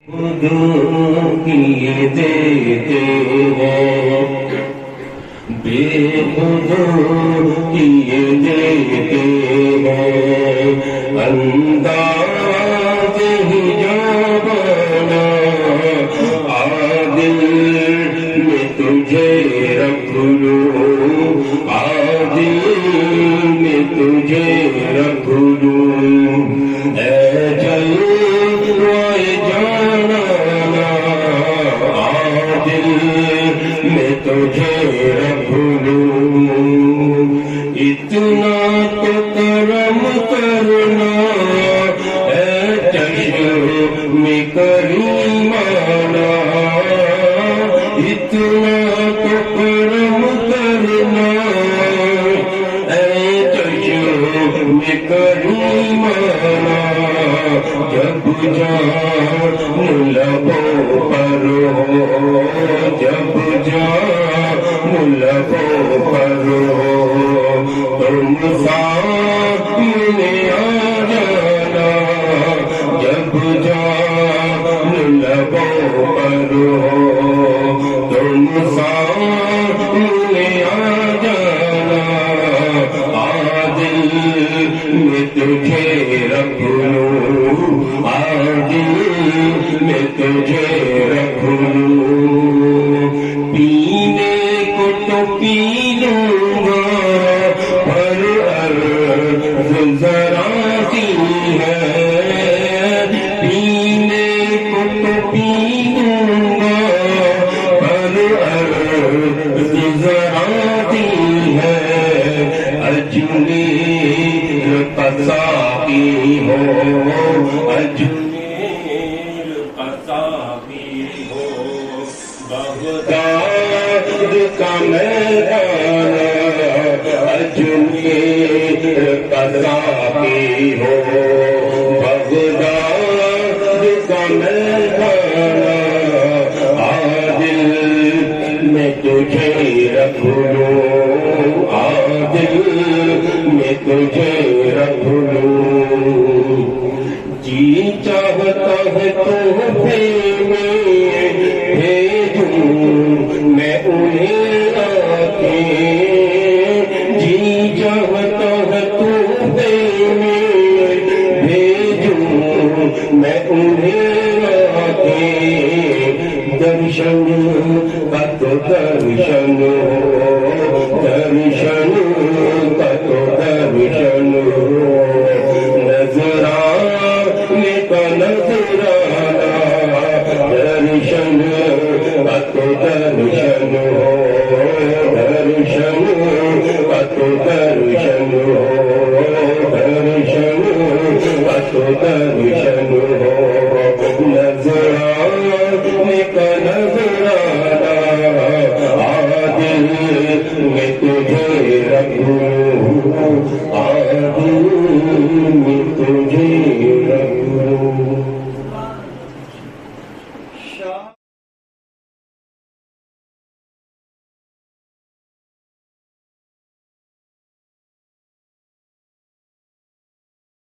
کیے دیتے ہیں بے حضور کیے دیتے ہیں انداز ہی جانا عادل میں تجھے رکھ لوں عادل میں تجھے رکھ لوں اے جلوہ جانا عادل میں تجھے رکھ لوں اتنا تو کرم کرنا اے چشم کریمانہ اتنا تو کرم کرنا اے چشم کریمانہ جب جان لبوں پر ہو جب جان لبوں پر ہو تم سامنے آ جانا جب جان لبوں پر ہو تم سامنے آ جانا عادل میں تجھے رکھ لوں عادل میں تجھے رکھ لوں پینے کو تو پی لوں گا پر عرض ذرا سی ہے پینے کو تو پی لوں گا پر عرض ذرا سی ہے اجمیر کا ساقی ہو اجمیر کا ساقی ہو بغداد کا میدان اجمیر کا ساقی ہو بغداد کا میدان عادل میں تجھے رکھ لوں عادل میں تجھے رکھ لوں جی چاہتا ہے تحفے میں بھیجوں میں انہیں آتے جی چاہتا ہے تحفے میں بھیجوں میں انہیں آتے درشن کا تو درشن ہو درشن کا تو درشن ہو نظرانے کا نظرانہ درشن کا تو درشن ہو درشن